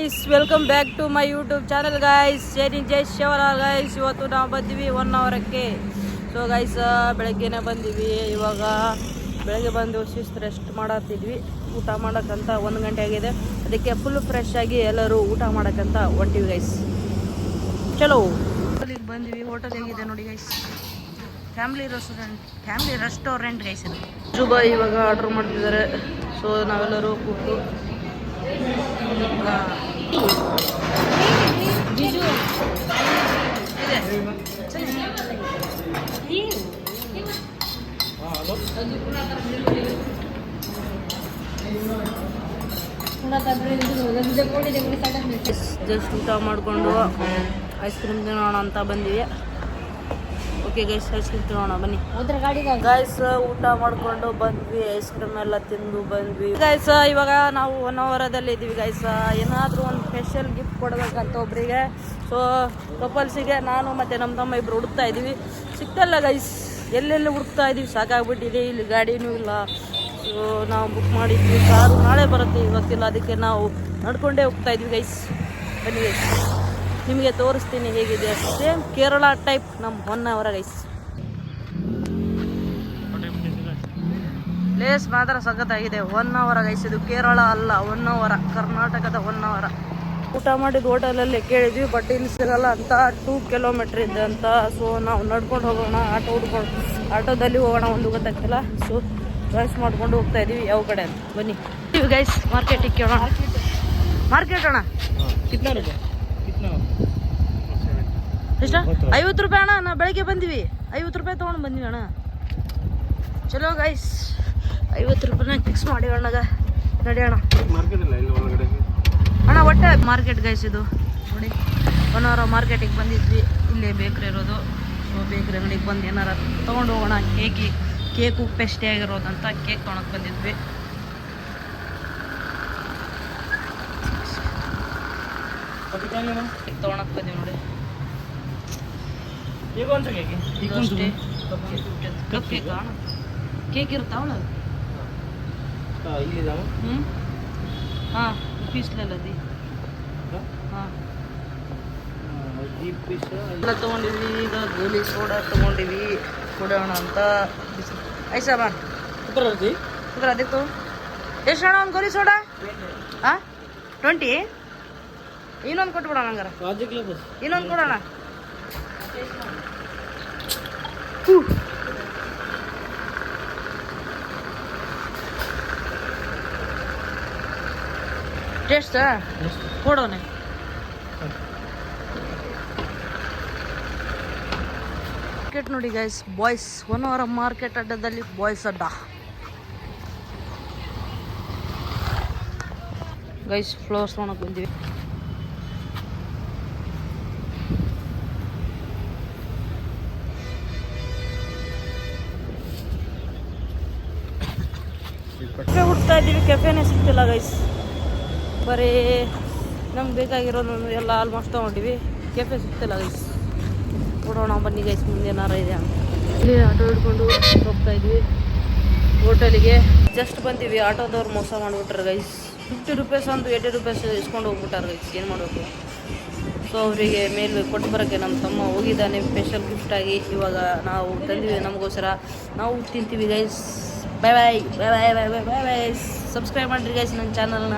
Guys, welcome back to my YouTube channel guys. ಜೈ Shivlal guys. ಇವತ್ತು ನಾವು ಬಂದಿವಿ 1 ಅವರಕ್ಕೆ. ಸೊ ಗೈಸ್, ಬೆಳಗ್ಗೆನೆ ಬಂದಿವಿ. ಇವಾಗ ಬೆಳಗ್ಗೆ ಬಂದು ಶಿಸ್ತು ರೆಸ್ಟ್ ಮಾಡತ್ತಿದ್ವಿ. ಊಟ ಮಾಡೋಕ್ಕಂತ 1 ಗಂಟೆ ಆಗಿದೆ. ಅದಕ್ಕೆ ಫುಲ್ ಫ್ರೆಶ್ ಆಗಿ ಎಲ್ಲರೂ ಊಟ ಮಾಡೋಕ್ಕಂತ ಹೊಂಟಿವಿ ಗೈಸ್. ಚಲೋ ಹೋಟೆಲಿಗೆ ಬಂದಿವಿ. ಹೋಟೆಲ್ ಹೇಗಿದೆ ನೋಡಿ ಗೈಸ್. ಫ್ಯಾಮಿಲಿ ರೆಸ್ಟೋರೆಂಟ್ ಗೈಸ್ ಇದು. ಶುಭ ಇವಾಗ ಆರ್ಡರ್ ಮಾಡ್ತಿದ್ದಾರೆ. ಸೊ ನಾವೆಲ್ಲರೂ ಕೂತು ಜಸ್ಟ್ ಊಟ ಮಾಡಿಕೊಂಡು ಐಸ್ ಕ್ರೀಮ್ ತಿನ್ನೋಣ ಅಂತ ಬಂದಿವಿ. ಓಕೆ ಗೈಸ್, ಐಸ್ ಕ್ರೀಮ್ ತಿನ್ನೋಣ ಬನ್ನಿ. ಗೈಸ್, ಊಟ ಮಾಡ್ಕೊಂಡು ಬಂದ್ವಿ. ಐಸ್ ಕ್ರೀಮ್ ಎಲ್ಲ ತಿಂದು ಬಂದ್ವಿ ಗೈಸ್. ಇವಾಗ ನಾವು 1 ಅವರದಲ್ಲಿ ಇದ್ದೀವಿ ಗೈಸ್. ಏನಾದರೂ ಒಂದು ಸ್ಪೆಷಲ್ ಗಿಫ್ಟ್ ಕೊಡಬೇಕಂತ ಒಬ್ಬರಿಗೆ. ಸೊ ಕಪಲ್ಸಿಗೆ ನಾನು ಮತ್ತು ನಮ್ಮ ತಮ್ಮ ಇಬ್ಬರು ಹುಡುಕ್ತಾ ಇದ್ದೀವಿ. ಸಿಗ್ತಲ್ಲ ಗೈಸ್, ಎಲ್ಲೆಲ್ಲಿ ಹುಡುಕ್ತಾ ಇದ್ದೀವಿ, ಸಾಕಾಗ್ಬಿಟ್ಟಿದೆ. ಇಲ್ಲಿ ಗಾಡಿನೂ ಇಲ್ಲ. ಸೊ ನಾವು ಬುಕ್ ಮಾಡಿದ್ವಿ. ಕಾರು ನಾಳೆ ಬರುತ್ತೆ, ಇವತ್ತಿಲ್ಲ. ಅದಕ್ಕೆ ನಾವು ನಡ್ಕೊಂಡೇ ಹೋಗ್ತಾ ಇದ್ವಿ ಗೈಸ್. ಬನ್ನಿ ಗೈಸ್, ನಿಮಗೆ ತೋರಿಸ್ತೀನಿ ಹೇಗಿದೆ. ಸೇಮ್ ಕೇರಳ ಟೈಪ್ ನಮ್ಮ 1 ಅವರ ಗೈಸ್. ಪ್ಲೇಸ್ ಮಾತ್ರ ಸಖತ್ತಾಗಿದೆ. 1 ಅವರ ಗೈಸ್. ಇದು ಕೇರಳ ಅಲ್ಲ, 1 ಅವರ, ಕರ್ನಾಟಕದ 1 ಅವರ. ಊಟ ಮಾಡಿದ ಹೋಟೆಲಲ್ಲಿ ಕೇಳಿದ್ವಿ, ಬಟ್ ಇಲ್ಲಿ ಸಿಗಲ್ಲ ಅಂತ. 2 ಕಿಲೋಮೀಟ್ರ್ ಇದೆ ಅಂತ. ಸೊ ನಾವು ನಡ್ಕೊಂಡು ಹೋಗೋಣ, ಆಟೋದಲ್ಲಿ ಹೋಗೋಣ, ಒಂದು ಗೊತ್ತಾಗ್ತಿಲ್ಲ. ಸೊ ಡ್ರೈವ್ ಮಾಡ್ಕೊಂಡು ಹೋಗ್ತಾ ಇದೀವಿ ಯಾವ ಕಡೆ ಅಂತ. ಬನ್ನಿ ಗೈಸ್, ಮಾರ್ಕೆಟಿಗೆ ಕೇಳೋಣ. ಮಾರ್ಕೆಟ್ ಅಣ್ಣ ಎಷ್ಟ? 50 ರೂಪಾಯಿ ಅಣ್ಣ. ನಾ ಬೆಳಗ್ಗೆ ಬಂದಿವಿ, 50 ರೂಪಾಯಿ ತೊಗೊಂಡು ಬಂದಿವಿ ಅಣ್ಣ. ಚಲೋ ಗೈಸ್, 50 ರೂಪಾಯಿನ ಫಿಕ್ಸ್ ಮಾಡಿ ಅಣ್ಣಗ. ನಡೆಯೋಣ ಅಣ್ಣ. ಒಟ್ಟೆ ಮಾರ್ಕೆಟ್ ಗೈಸ್ ಇದು ನೋಡಿ. 1 ಅವರ ಮಾರ್ಕೆಟಿಗೆ ಬಂದಿದ್ವಿ. ಇಲ್ಲೇ ಬೇಕ್ರಿ ಇರೋದು. ಸೊ ಬೇಕ್ರಿ ಅಂಗಡಿಗೆ ಬಂದು ಏನಾರ ತೊಗೊಂಡು ಹೋಗೋಣ. ಕೇಕು ಪೆಸ್ಟಿ ಆಗಿರೋದಂತ ಕೇಕ್ ತೊಗೊಳಕ್ಕೆ ಬಂದಿದ್ವಿ. ತೊಗೊಳಕ್ಕೆ ಬಂದಿವಿ ನೋಡಿ. ಕಪ್ ಕೇಕ್ ಅಣ್ಣ. ಕೇಕ್ ಇರ್ತಾವಲ್ಲ. ಹಾಂ, ಪೀಸ್ಲಲ್ಲದಿ. ಹಾಂ, ಎಲ್ಲ ತೊಗೊಂಡಿವಿ. ಈಗ ಗೋಲಿ ಸೋಡಾ ತೊಗೊಂಡಿವಿ, ಕುಡಿಯೋಣ ಅಂತ. ಐಸಾ ಬಾ ಅದಕ್ಕೆ ಎಷ್ಟು ಅಣ್ಣ ಒಂದು ಗೋಲಿ ಸೋಡಾ? ಹಾಂ, 20. ಇನ್ನೊಂದು ಕೊಟ್ಬಿಡೋಣ ಹಂಗಾರ. ಇನ್ನೊಂದು ಕೊಡೋಣ. ಟೇಸ್ಟ್ ಕೊಡೋಣ. ಮಾರ್ಕೆಟ್ ನೋಡಿ ಗೈಸ್, ಬಾಯ್ಸ್. 1 ಅವರ ಮಾರ್ಕೆಟ್ ಅಡ್ಡದಲ್ಲಿ ಬಾಯ್ಸ್ ಅಡ್ಡ ಗೈಸ್. ಫ್ಲವರ್ಸ್ ತೊಗೊಳಕ್ಕೆ ಬಂದಿವಿ. ಹುಡ್ತಾ ಇದ್ದೀವಿ, ಕೆಫೆನೇ ಸಿಗ್ತಿಲ್ಲ ಗೈಸ್. ಬರೀ ನಮ್ಗೆ ಬೇಕಾಗಿರೋದು ಎಲ್ಲ ಆಲ್ಮೋಸ್ಟ್ ತೊಗೊಂಡಿವಿ. ಕೆಫೆ ಸಿಗ್ತಿಲ್ಲ ಗೈಸ್. ಕೊಡೋಣ ಬನ್ನಿ ಗೈಸ್, ಮುಂದೆ ಏನಾರ ಇದೆ ಅಂತ. ಇಲ್ಲಿ ಆಟೋ ಹಿಡ್ಕೊಂಡು ಹೋಗ್ತಾ ಇದ್ವಿ ಹೋಟೆಲಿಗೆ. ಜಸ್ಟ್ ಬಂದೀವಿ, ಆಟೋದವ್ರು ಮೋಸ ಮಾಡಿಬಿಟ್ರೆ ಗೈಸ್. 50 ರೂಪೀಸ್ ಅಂದು 80 ರೂಪೀಸ್ ಇಸ್ಕೊಂಡು ಹೋಗ್ಬಿಟ್ಟಾರೆ ಗೈಸ್. ಏನು ಮಾಡಬೇಕು? ಸೊ ಅವರಿಗೆ ಮೇಲೆ ಕೊಟ್ಟು ಬರೋಕ್ಕೆ ನಮ್ಮ ತಮ್ಮ ಹೋಗಿದ್ದಾನೆ ಸ್ಪೆಷಲ್ ಗಿಫ್ಟಾಗಿ. ಇವಾಗ ನಾವು ತಂದಿವಿ ನಮಗೋಸ್ಕರ, ನಾವು ತಿಂತೀವಿ ಗೈಸ್. ಬಾಯ್ ಬಾಯ್ ಬಾಯ್ ಬಾಯ್ ಬಾಯ್ ಬಾಯ್ ಬಾಯ್ ಬಾಯ್. ಸಬ್ಸ್ಕ್ರೈಬ್ ಮಾಡಿರಿ ಗೈಸ್ ನನ್ನ ಚಾನಲ್ನ.